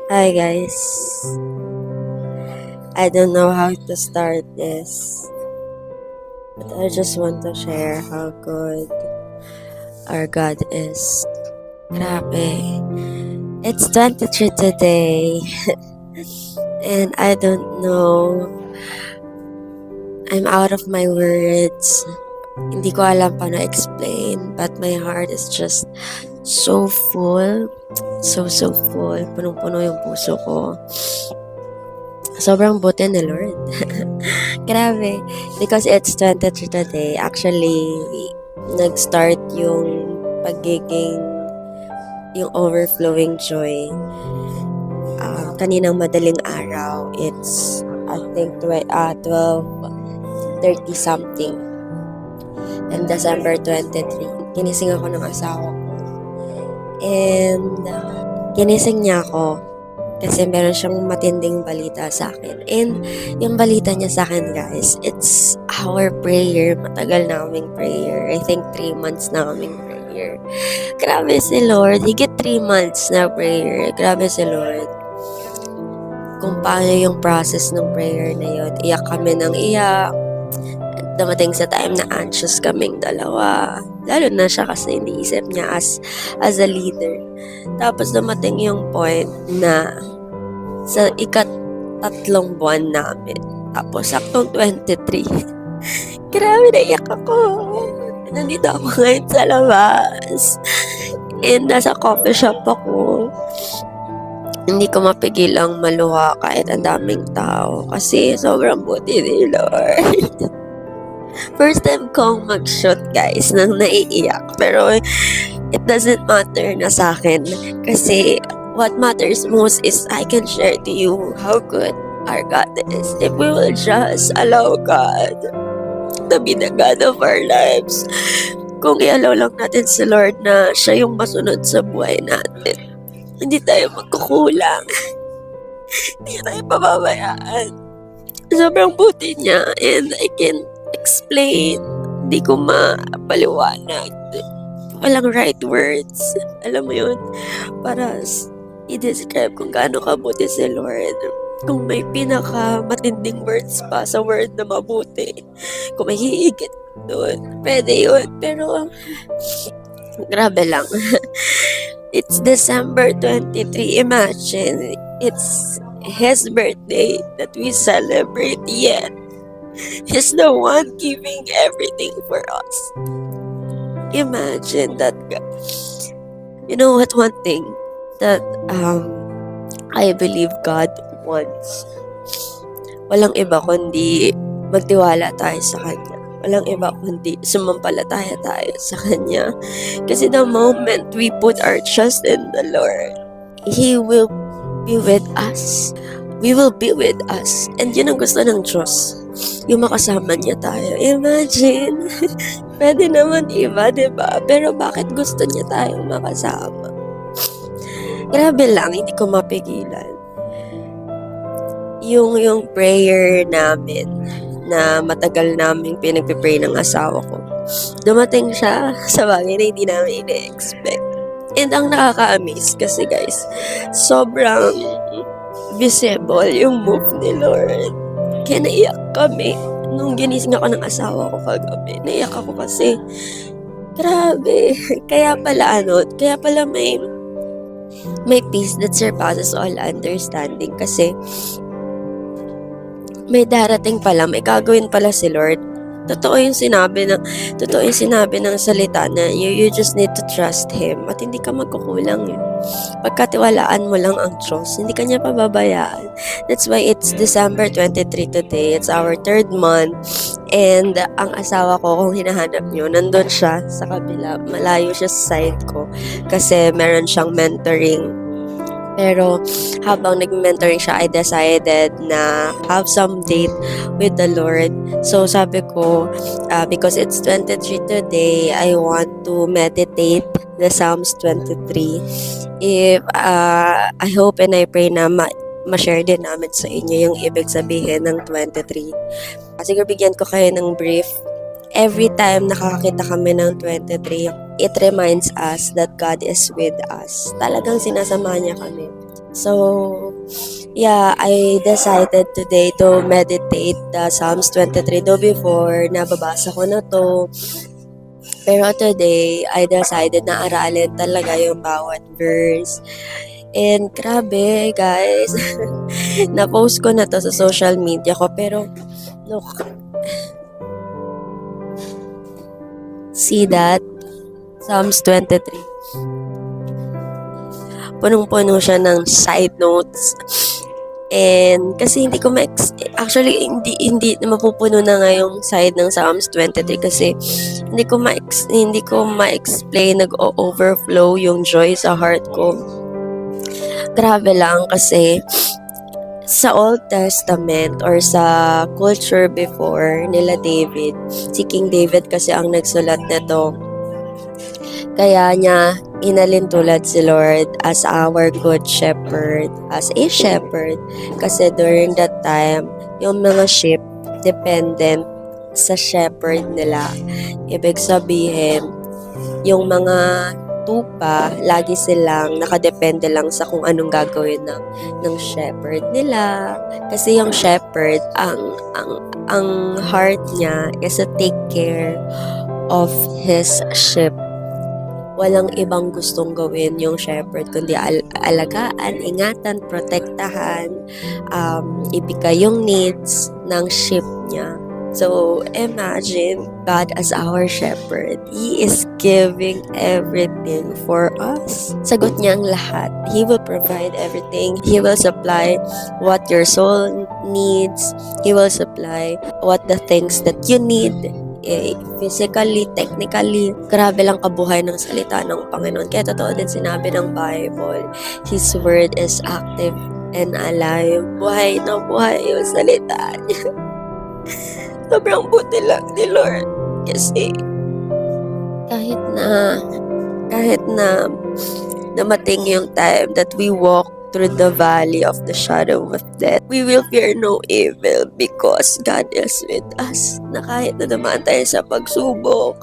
Hi guys. I don't know how to start this, but I just want to share how good our God is. Grabe. It's 23 today, and I don't know. I'm out of my words. Hindi ko alam paano explain, but my heart is just so full. So full. Punong-puno yung puso ko. Sobrang buti ni Lord. Grabe. Because it's 23 today, actually, nag-start yung pagiging, yung overflowing joy. Kaninang madaling araw, it's, I think, 12:30 something. And December 23, ginising ako ng asawa ko. And, ginising niya ako kasi meron siyang matinding balita sa akin. And yung balita niya sa akin, guys, it's our prayer. Matagal na kaming prayer. I think 3 months na kaming prayer. Grabe si Lord. Higit 3 months na prayer. Grabe si Lord. Kung paano yung process ng prayer na yun. Iyak kami ng iyak. Dumating sa time na anxious kaming dalawa. Lalo na siya kasi iniisip niya as a leader. Tapos dumating yung point na sa ika-3 buwan namin. Tapos saktong 23. Grabe, naiyak ako. Nandito ako ngayon sa labas. And nasa coffee shop ako. Hindi ko mapigilang maluha kahit ang daming tao. Kasi sobrang buti ni Lord. First time kong mag-shoot, guys, nang naiiyak. Pero it doesn't matter na sa akin. Kasi what matters most is I can share to you how good our God is. If we will just allow God to be the God of our lives. Kung i-allow lang natin si Lord na siya yung masunod sa buhay natin, hindi tayo magkukulang. Hindi tayo pababayaan. Sobrang buti niya, and I can explain. Hindi ko mapaliwanag. Walang right words. Alam mo yun? Para i-describe kung gaano kabuti si Lord. Kung may pinaka matinding words pa sa word na mabuti. Kung may hihigit doon. Pwede yun. Pero, grabe lang. It's December 23. Imagine, it's His birthday that we celebrate yet. He's the one giving everything for us. Imagine that. You know what? One thing that I believe God wants. Walang iba kundi magtiwala tayo sa Kanya. Walang iba kundi sumampalataya tayo sa Kanya. Kasi the moment we put our trust in the Lord, He will be with us. We will be with us. And yun ang gusto ng Diyos. Yung makasama niya tayo. Imagine. Pwede naman iba, diba? Pero bakit gusto niya tayong makasama? Grabe lang, hindi ko mapigilan. Yung prayer namin na matagal namin pinagpipray ng asawa ko. Dumating siya sa bagay na hindi namin ina-expect. And ang nakaka-amaze kasi, guys, sobrang visible yung move ni Lord. Kaya naiyak kami. Nung ginising ako ng asawa ko kagabi, naiyak ako kasi, grabe. Kaya pala may peace that surpasses all understanding. Kasi, may darating pala, may gagawin pala si Lord. Totoo yung sinabi ng salita na you just need to trust Him at hindi ka magkukulang yun. Pagkatiwalaan mo lang ang Diyos, hindi ka niya pababayaan. That's why it's December 23 today. It's our 3rd month. And ang asawa ko, kung hinahanap nyo, nandun siya sa kabila. Malayo siya sa side ko kasi meron siyang mentoring. Pero habang nag-mentoring siya, I decided na have some date with the Lord. So sabi ko, because it's 23 today, I want to meditate the Psalms 23. I hope and I pray na ma-share din namin sa inyo yung ibig sabihin ng 23. Siguro bigyan ko kayo ng brief. Every time nakakakita kami ng 23, it reminds us that God is with us. Talagang sinasama niya kami. So, yeah, I decided today to meditate the Psalms 23. Though before, nababasa ko na to. Pero today, I decided na aralin talaga yung bawat verse. And grabe, guys. Na-post ko na to sa social media ko. Pero, look. See that? Psalms 23. Punong-puno siya ng side notes. And kasi hindi ko actually hindi mapupuno na nga yung side ng Psalms 23 kasi hindi ko ma-explain, nag-overflow yung joy sa heart ko. Grabe lang kasi sa Old Testament or sa culture before nila David, si King David kasi ang nagsulat nito. Kaya niya inalintulad si Lord as our good shepherd, as a shepherd. Kasi during that time, yung mga sheep dependent sa shepherd nila. Ibig sabihin, yung mga tupa, lagi silang nakadepende lang sa kung anong gagawin ng shepherd nila. Kasi yung shepherd, ang heart niya is to take care of his sheep. Walang ibang gustong gawin yung shepherd, kundi alagaan, ingatan, protektahan, ibigay yung needs ng sheep niya. So, imagine God as our shepherd. He is giving everything for us. Sagot niya ang lahat. He will provide everything. He will supply what your soul needs. He will supply what the things that you need. Physically, technically, grabe lang kabuhay ng salita ng Panginoon. Kaya totoo din sinabi ng Bible, His word is active and alive. Buhay na buhay yung salita niya. Sobrang buti lang ni Lord. Kasi kahit na namating yung time that we walk through the valley of the shadow of death, we will fear no evil because God is with us. Na kahit na dumaan tayo sa pagsubok,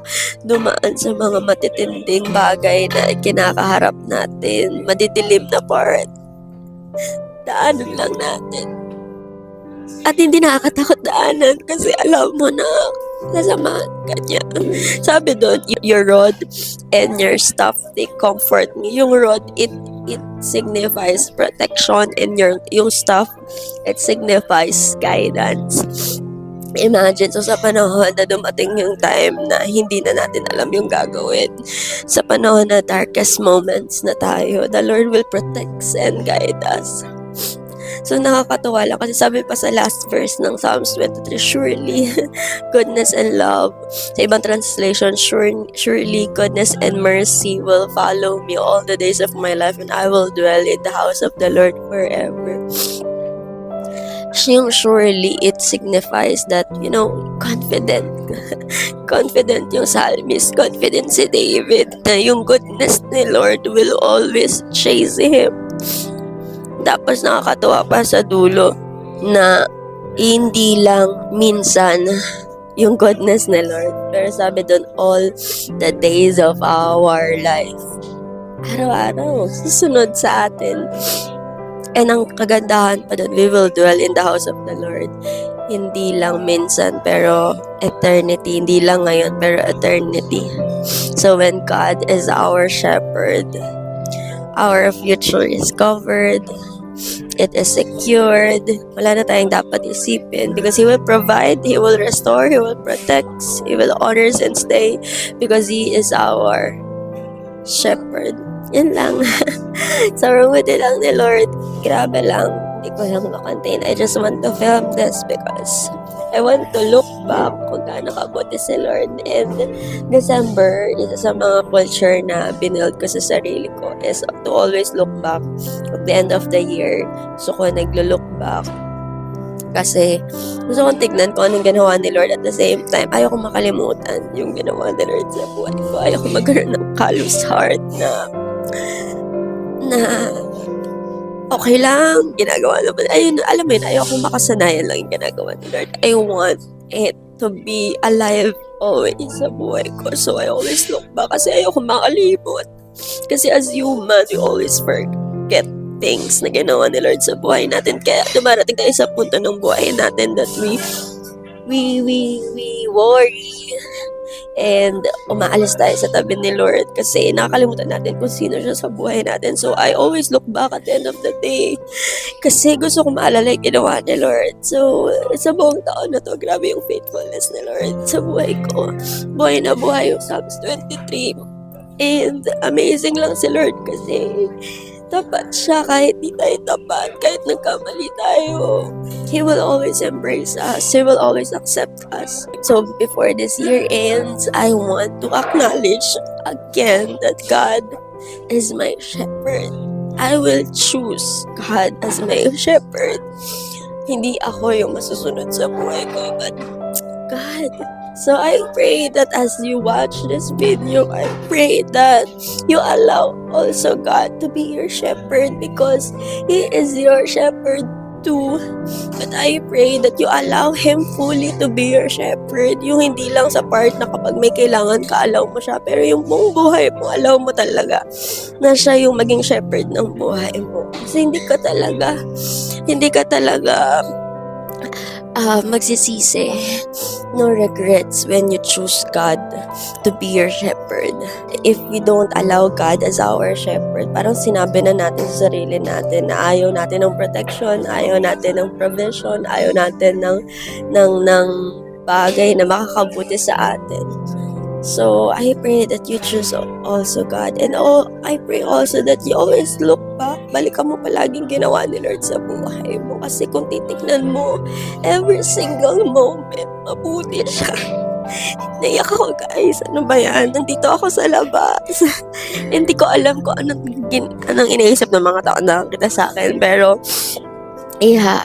dumaan sa mga matitinding bagay na kinakaharap natin, madidilim na part, daanan lang natin. At hindi nakakatakot daanan kasi alam mo na nasamahan ka niya. Sabi doon, your rod and your staff, they comfort me. Yung rod, it signifies protection, and yung staff, it signifies guidance. Imagine, so sa panahon na dumating yung time na hindi na natin alam yung gagawin, sa panahon na darkest moments na tayo, the Lord will protect and guide us. So nakakatuwa lang kasi sabi pa sa last verse ng Psalms 23, surely goodness and love. Sa ibang translation, surely goodness and mercy will follow me all the days of my life, and I will dwell in the house of the Lord forever. Yung surely, it signifies that, confident. Confident yung psalmist, confident si David na yung goodness ni Lord will always chase him. Tapos nakakatuwa pa sa dulo na hindi lang minsan yung goodness ni Lord. Pero sabi doon, all the days of our life. Araw-araw, susunod sa atin. And ang kagandahan pa doon, we will dwell in the house of the Lord. Hindi lang minsan, pero eternity. Hindi lang ngayon, pero eternity. So when God is our shepherd, our future is covered. It is secured. Wala na tayong dapat isipin because He will provide, He will restore, He will protect, He will honor and stay because He is our shepherd. Yan lang. Sobrang buti lang ni Lord. Grabe lang. Hindi ko lang makontain. I just want to film this because I want to look back kung gaano kabuti si Lord. And December, isa sa mga culture na binuild ko sa sarili ko is to always look back at the end of the year. So ko naglo-look back. Kasi gusto kong tignan kung anong ginawa ni Lord at the same time. Ayaw ko makalimutan yung ginawa ni Lord sa buhay ko. Ayaw ko magkaroon ng callous heart na okay lang, ginagawa naman. Ayun, alam mo yun, ayaw kong makasanayan lang yung ginagawa ni Lord. I want it to be alive always sa buhay ko. So I always look back kasi ayaw kong makalimot. Kasi as human, we always forget things na ginawa ni Lord sa buhay natin. Kaya dumarating tayo sa punto ng buhay natin that we worry and umaalis tayo sa tabi ni Lord kasi nakakalimutan natin kung sino siya sa buhay natin. So I always look back at the end of the day kasi gusto ko maalala yung ginawa ni Lord. So sa buong taon na to, grabe yung faithfulness ni Lord sa buhay ko. Buhay na buhay yung Psalms 23. And amazing lang si Lord kasi tapat siya kahit di tayo tapat, kahit nagkamali tayo. He will always embrace us. He will always accept us. So before this year ends, I want to acknowledge again that God is my shepherd. I will choose God as my shepherd. Hindi ako yung masusunod sa buhay ko, but God. So I pray that as you watch this video, I pray that you allow also God to be your shepherd because He is your shepherd too. But I pray that you allow Him fully to be your shepherd. Yung hindi lang sa part na kapag may kailangan ka, allow mo siya. Pero yung buong buhay mo, allow mo talaga na siya yung maging shepherd ng buhay mo. Kasi hindi ka talaga magsisisi. No regrets when you choose God to be your shepherd. If we don't allow God as our shepherd, parang sinabi na natin sa sarili natin na ayaw natin ng protection, ayaw natin ng provision, ayaw natin ng bagay na makakabuti sa atin. So, I pray that you choose also God. And I pray also that you always look back. Balikan mo palaging ginawa ni Lord sa buhay mo. Kasi kung titignan mo, every single moment, mabuti siya. Naiyak ako, guys. Ano ba yan? Nandito ako sa labas. Hindi ko alam kung anong iniisip ng mga tao na nakakita sa akin. Pero, yeah,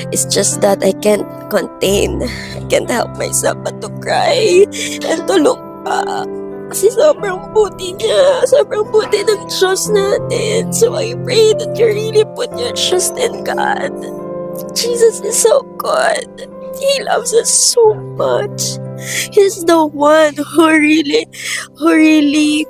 it's just that I can't contain. I can't help myself but to cry and to look back. Kasi sobrang buti niya. Sobrang buti ng Diyos natin. So I pray that you really put your trust in God. Jesus is so good. He loves us so much. He's the one who really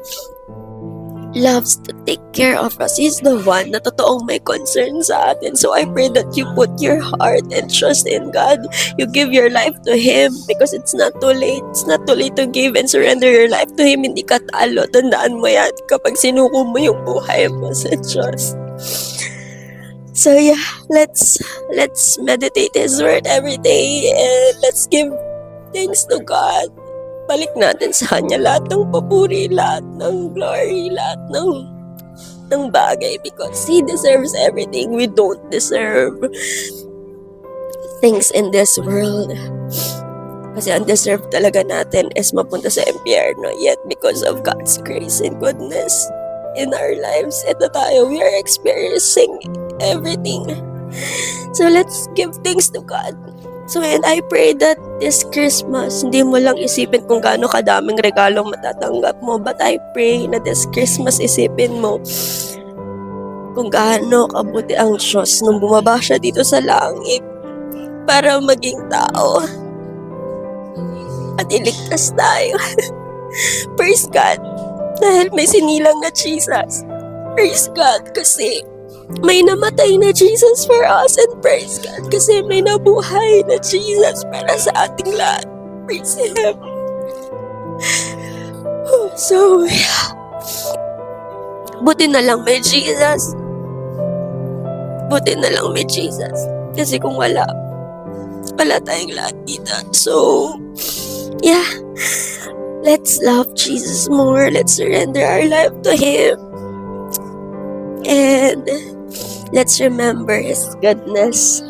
loves to take care of us. He's the one na totoong may concern sa atin. So I pray that you put your heart and trust in God. You give your life to Him because it's not too late. It's not too late to give and surrender your life to Him. Hindi ka talo. Tandaan mo yan kapag sinuko mo yung buhay mo sa Diyos. So yeah, let's meditate His word every day and let's give thanks to God. Balik natin sa Kanya lahat ng papuri, lahat ng glory, lahat ng bagay because He deserves everything. We don't deserve things in this world. Kasi undeserved talaga natin is mapunta sa impyerno. Yet because of God's grace and goodness in our lives, ito tayo, we are experiencing everything. So let's give thanks to God. So, and I pray that this Christmas, hindi mo lang isipin kung gaano kadaming regalong matatanggap mo. But I pray na this Christmas isipin mo kung gaano kabuti ang Diyos nung bumaba siya dito sa langit para maging tao at iligtas tayo. Praise God. Dahil may sinilang na Jesus. Praise God kasi may namatay na Jesus for us and praise God kasi may nabuhay na Jesus para sa ating lahat. Praise Him. So, yeah. Buti na lang may Jesus. Buti na lang may Jesus. Kasi kung wala tayong lahat dito. So, yeah. Let's love Jesus more. Let's surrender our life to Him. And let's remember His goodness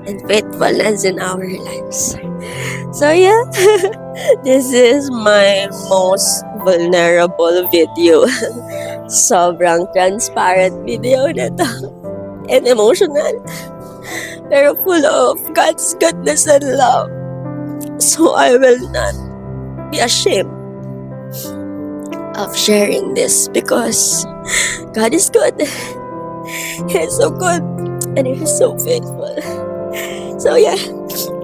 and faithfulness in our lives. So yeah, this is my most vulnerable video. Sobrang transparent video na to. And emotional. Pero full of God's goodness and love. So I will not be ashamed of sharing this because God is good. He is so good and He is so faithful. So yeah,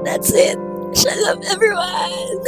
that's it. Shalom everyone.